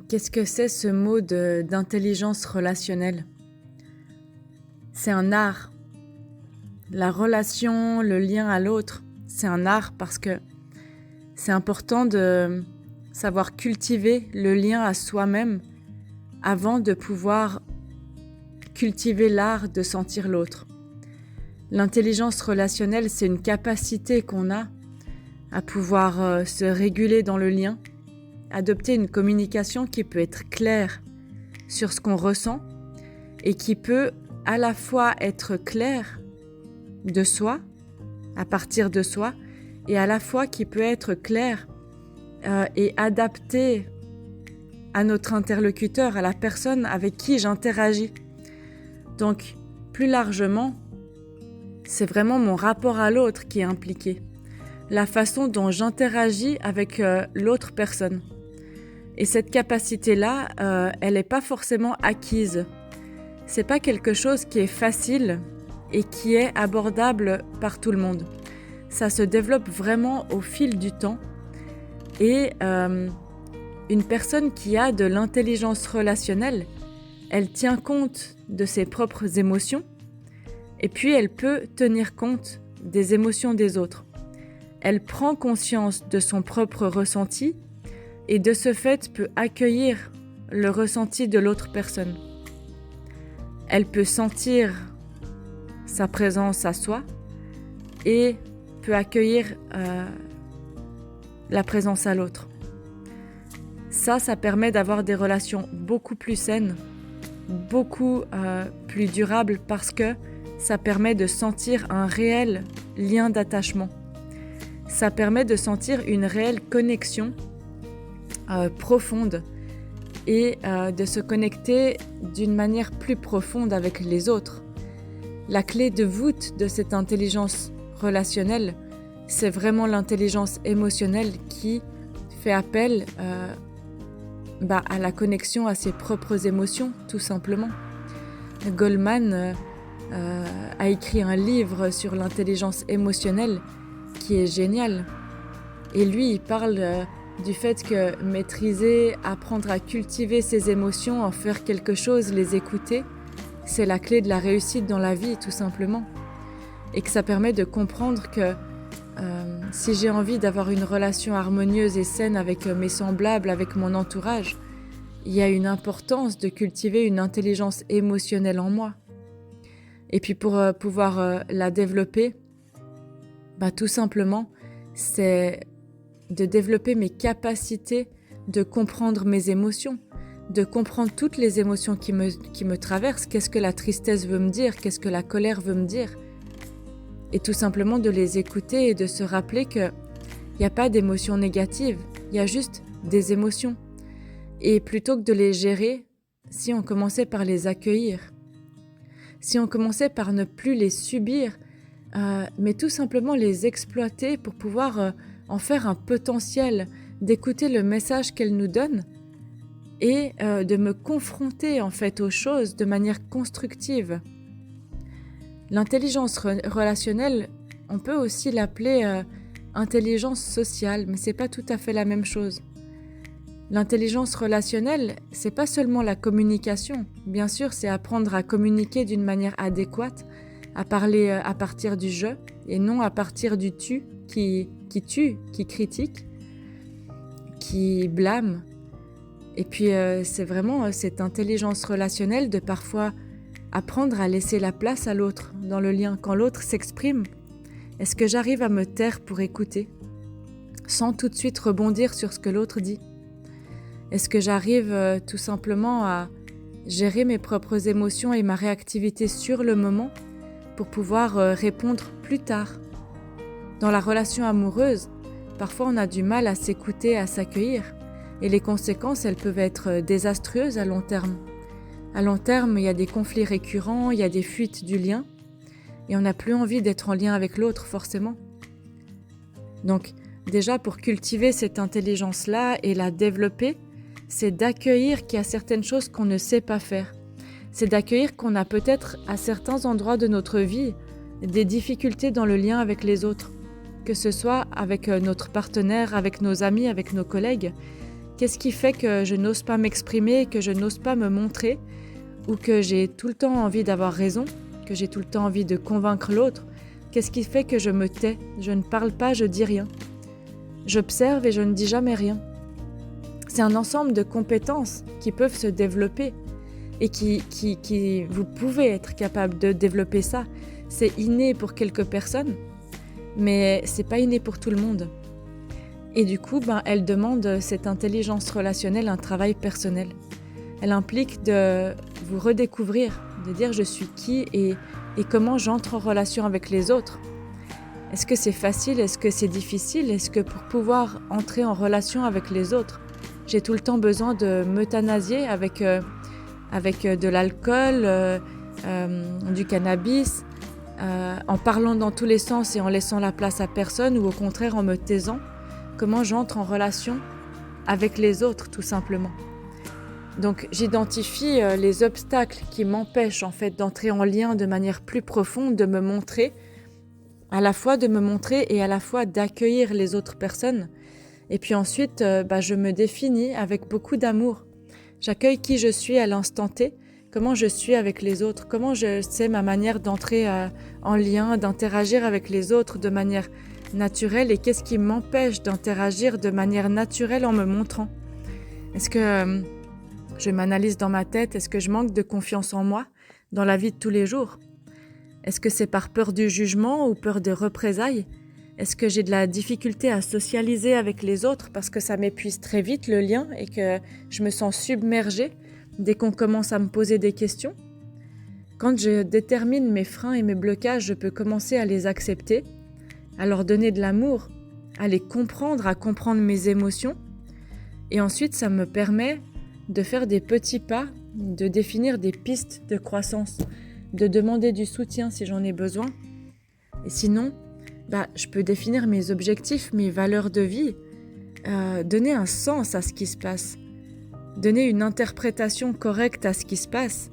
Qu'est-ce que c'est ce mot d'intelligence relationnelle? C'est un art. La relation, le lien à l'autre, c'est un art parce que c'est important de savoir cultiver le lien à soi-même avant de pouvoir cultiver l'art de sentir l'autre. L'intelligence relationnelle, c'est une capacité qu'on a à pouvoir se réguler dans le lien, adopter une communication qui peut être claire sur ce qu'on ressent et qui peut à la fois être claire de soi, à partir de soi, et à la fois qui peut être claire et adaptée à notre interlocuteur, à la personne avec qui j'interagis. Donc, plus largement, c'est vraiment mon rapport à l'autre qui est impliqué, la façon dont j'interagis avec l'autre personne. Et cette capacité-là, elle n'est pas forcément acquise. C'est pas quelque chose qui est facile et qui est abordable par tout le monde. Ça se développe vraiment au fil du temps. Et une personne qui a de l'intelligence relationnelle, elle tient compte de ses propres émotions et puis elle peut tenir compte des émotions des autres. Elle prend conscience de son propre ressenti et de ce fait peut accueillir le ressenti de l'autre personne. Elle peut sentir sa présence à soi et peut accueillir la présence à l'autre. Ça permet d'avoir des relations beaucoup plus saines, beaucoup plus durables parce que ça permet de sentir un réel lien d'attachement. Ça permet de sentir une réelle connexion profonde et de se connecter d'une manière plus profonde avec les autres. La clé de voûte de cette intelligence relationnelle, c'est vraiment l'intelligence émotionnelle qui fait appel à la connexion à ses propres émotions, tout simplement. Goleman a écrit un livre sur l'intelligence émotionnelle qui est génial. Et lui, il parle du fait que maîtriser, apprendre à cultiver ses émotions, en faire quelque chose, les écouter, c'est la clé de la réussite dans la vie, tout simplement. Et que ça permet de comprendre que si j'ai envie d'avoir une relation harmonieuse et saine avec mes semblables, avec mon entourage, il y a une importance de cultiver une intelligence émotionnelle en moi. Et puis pour pouvoir la développer, tout simplement, c'est de développer mes capacités de comprendre mes émotions, de comprendre toutes les émotions qui me traversent. Qu'est-ce que la tristesse veut me dire? Qu'est-ce que la colère veut me dire? Et tout simplement de les écouter et de se rappeler qu'il n'y a pas d'émotions négatives, il y a juste des émotions. Et plutôt que de les gérer, si on commençait par les accueillir, si on commençait par ne plus les subir, mais tout simplement les exploiter pour pouvoir en faire un potentiel, d'écouter le message qu'elles nous donnent et de me confronter en fait aux choses de manière constructive. L'intelligence relationnelle, on peut aussi l'appeler intelligence sociale, mais c'est pas tout à fait la même chose. L'intelligence relationnelle, c'est pas seulement la communication. Bien sûr, c'est apprendre à communiquer d'une manière adéquate, à parler à partir du je et non à partir du tu qui tue, qui critique, qui blâme. Et puis c'est vraiment cette intelligence relationnelle de parfois apprendre à laisser la place à l'autre dans le lien. Quand l'autre s'exprime, est-ce que j'arrive à me taire pour écouter sans tout de suite rebondir sur ce que l'autre dit? Est-ce que j'arrive tout simplement à gérer mes propres émotions et ma réactivité sur le moment pour pouvoir répondre plus tard? Dans la relation amoureuse, parfois on a du mal à s'écouter, à s'accueillir et les conséquences, elles peuvent être désastreuses à long terme. À long terme, il y a des conflits récurrents, il y a des fuites du lien et on n'a plus envie d'être en lien avec l'autre forcément. Donc déjà pour cultiver cette intelligence-là et la développer, c'est d'accueillir qu'il y a certaines choses qu'on ne sait pas faire. C'est d'accueillir qu'on a peut-être à certains endroits de notre vie des difficultés dans le lien avec les autres, que ce soit avec notre partenaire, avec nos amis, avec nos collègues. Qu'est-ce qui fait que je n'ose pas m'exprimer, que je n'ose pas me montrer, ou que j'ai tout le temps envie d'avoir raison, que j'ai tout le temps envie de convaincre l'autre? Qu'est-ce qui fait que je me tais? Je ne parle pas, je dis rien. J'observe et je ne dis jamais rien. C'est un ensemble de compétences qui peuvent se développer et qui vous pouvez être capable de développer ça. C'est inné pour quelques personnes, mais c'est pas inné pour tout le monde. Et du coup, elle demande, cette intelligence relationnelle, un travail personnel. Elle implique de vous redécouvrir, de dire je suis qui et comment j'entre en relation avec les autres. Est-ce que c'est facile? Est-ce que c'est difficile? Est-ce que pour pouvoir entrer en relation avec les autres, j'ai tout le temps besoin de m'euthanasier avec de l'alcool, du cannabis, en parlant dans tous les sens et en laissant la place à personne, ou au contraire en me taisant? Comment j'entre en relation avec les autres, tout simplement. Donc j'identifie les obstacles qui m'empêchent en fait d'entrer en lien de manière plus profonde, de me montrer, à la fois de me montrer et à la fois d'accueillir les autres personnes. Et puis ensuite, je me définis avec beaucoup d'amour. J'accueille qui je suis à l'instant T, comment je suis avec les autres, comment je sais ma manière d'entrer en lien, d'interagir avec les autres de manière naturelle, et qu'est-ce qui m'empêche d'interagir de manière naturelle en me montrant. Est-ce que je m'analyse dans ma tête? Est-ce que je manque de confiance en moi dans la vie de tous les jours? Est-ce que c'est par peur du jugement ou peur de représailles? Est-ce que j'ai de la difficulté à socialiser avec les autres parce que ça m'épuise très vite le lien et que je me sens submergée dès qu'on commence à me poser des questions? Quand je détermine mes freins et mes blocages, je peux commencer à les accepter, à leur donner de l'amour, à les comprendre, à comprendre mes émotions. Et ensuite, ça me permet de faire des petits pas, de définir des pistes de croissance, de demander du soutien si j'en ai besoin. Et sinon, je peux définir mes objectifs, mes valeurs de vie, donner un sens à ce qui se passe, donner une interprétation correcte à ce qui se passe,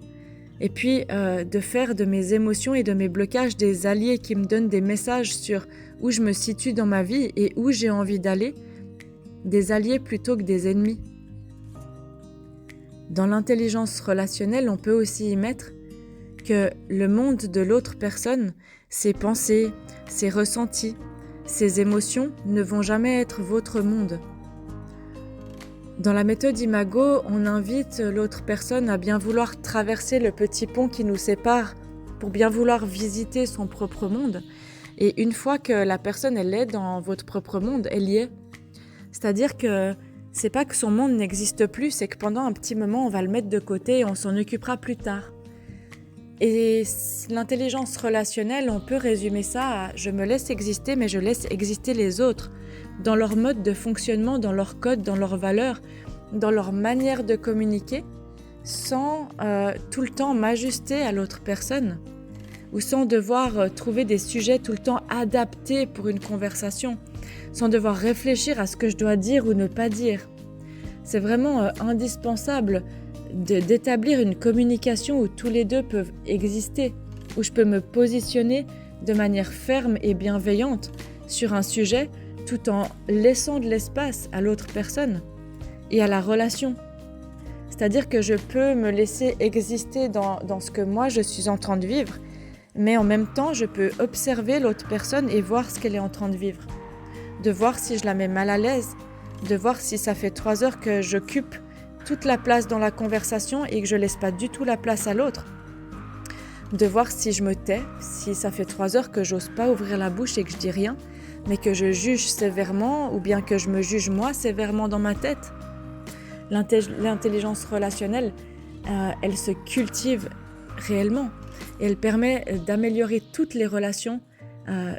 et puis de faire de mes émotions et de mes blocages des alliés qui me donnent des messages sur où je me situe dans ma vie et où j'ai envie d'aller, des alliés plutôt que des ennemis. Dans l'intelligence relationnelle, on peut aussi y mettre que le monde de l'autre personne, ses pensées, ses ressentis, ses émotions ne vont jamais être votre monde. Dans la méthode Imago, on invite l'autre personne à bien vouloir traverser le petit pont qui nous sépare pour bien vouloir visiter son propre monde. Et une fois que la personne elle est dans votre propre monde, elle y est. C'est-à-dire que c'est pas que son monde n'existe plus, c'est que pendant un petit moment, on va le mettre de côté et on s'en occupera plus tard. Et l'intelligence relationnelle, on peut résumer ça à « je me laisse exister, mais je laisse exister les autres » dans leur mode de fonctionnement, dans leur code, dans leurs valeurs, dans leur manière de communiquer, sans tout le temps m'ajuster à l'autre personne, ou sans devoir trouver des sujets tout le temps adaptés pour une conversation, sans devoir réfléchir à ce que je dois dire ou ne pas dire. C'est vraiment indispensable d'établir une communication où tous les deux peuvent exister, où je peux me positionner de manière ferme et bienveillante sur un sujet tout en laissant de l'espace à l'autre personne et à la relation. C'est-à-dire que je peux me laisser exister dans ce que moi je suis en train de vivre, mais en même temps je peux observer l'autre personne et voir ce qu'elle est en train de vivre, de voir si je la mets mal à l'aise, de voir si ça fait 3 heures que j'occupe toute la place dans la conversation et que je laisse pas du tout la place à l'autre, de voir si je me tais, si ça fait 3 heures que j'ose pas ouvrir la bouche et que je dis rien, mais que je juge sévèrement ou bien que je me juge moi sévèrement dans ma tête. L'intelligence relationnelle, elle se cultive réellement et elle permet d'améliorer toutes les relations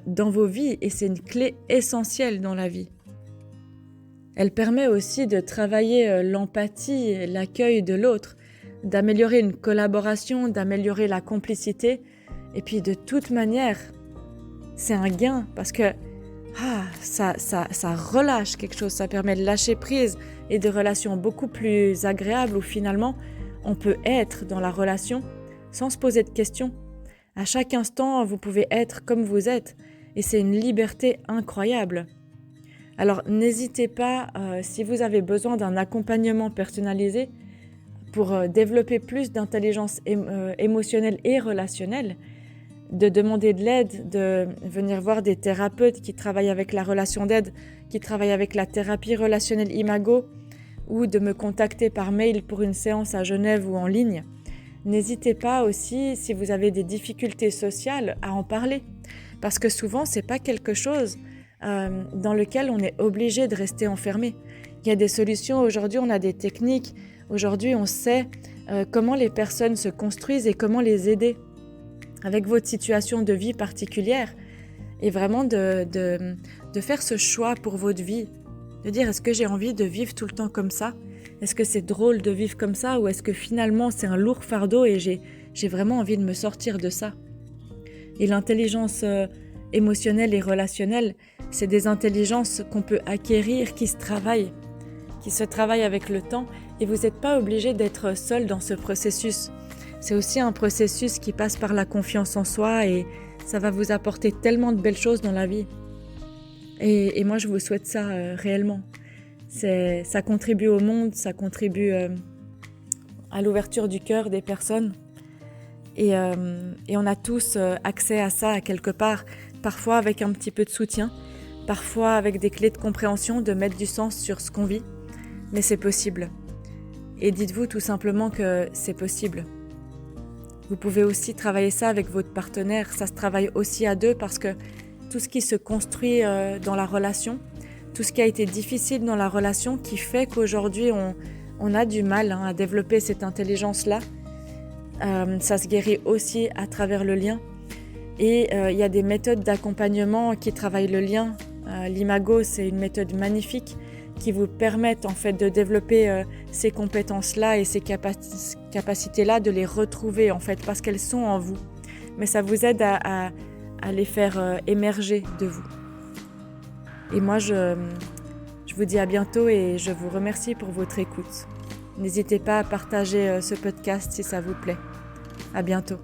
dans vos vies et c'est une clé essentielle dans la vie. Elle permet aussi de travailler l'empathie, l'accueil de l'autre, d'améliorer une collaboration, d'améliorer la complicité. Et puis de toute manière, c'est un gain parce que ça relâche quelque chose, ça permet de lâcher prise et de relations beaucoup plus agréables où finalement on peut être dans la relation sans se poser de questions. À chaque instant, vous pouvez être comme vous êtes et c'est une liberté incroyable. Alors n'hésitez pas, si vous avez besoin d'un accompagnement personnalisé pour développer plus d'intelligence émotionnelle et relationnelle, de demander de l'aide, de venir voir des thérapeutes qui travaillent avec la relation d'aide, qui travaillent avec la thérapie relationnelle Imago, ou de me contacter par mail pour une séance à Genève ou en ligne. N'hésitez pas aussi, si vous avez des difficultés sociales, à en parler. Parce que souvent, ce n'est pas quelque chose dans lequel on est obligé de rester enfermé. Il y a des solutions, aujourd'hui on a des techniques, aujourd'hui on sait comment les personnes se construisent et comment les aider avec votre situation de vie particulière, et vraiment de faire ce choix pour votre vie, de dire est-ce que j'ai envie de vivre tout le temps comme ça ? Est-ce que c'est drôle de vivre comme ça, ou est-ce que finalement c'est un lourd fardeau et j'ai vraiment envie de me sortir de ça ? Et l'intelligence émotionnelle et relationnelle, c'est des intelligences qu'on peut acquérir, qui se travaillent avec le temps, et vous n'êtes pas obligé d'être seul dans ce processus. C'est aussi un processus qui passe par la confiance en soi, et ça va vous apporter tellement de belles choses dans la vie. Et moi, je vous souhaite ça réellement. Ça contribue au monde, ça contribue à l'ouverture du cœur des personnes. Et on a tous accès à ça à quelque part, parfois avec un petit peu de soutien, parfois avec des clés de compréhension, de mettre du sens sur ce qu'on vit. Mais c'est possible. Et dites-vous tout simplement que c'est possible. Vous pouvez aussi travailler ça avec votre partenaire. Ça se travaille aussi à deux, parce que tout ce qui se construit dans la relation, tout ce qui a été difficile dans la relation, qui fait qu'aujourd'hui on a du mal à développer cette intelligence-là, ça se guérit aussi à travers le lien. Et il y a des méthodes d'accompagnement qui travaillent le lien. L'Imago, c'est une méthode magnifique qui vous permettent en fait de développer ces compétences-là et ces capacités-là, de les retrouver en fait, parce qu'elles sont en vous. Mais ça vous aide à les faire émerger de vous. Et moi, je vous dis à bientôt, et je vous remercie pour votre écoute. N'hésitez pas à partager ce podcast si ça vous plaît. À bientôt.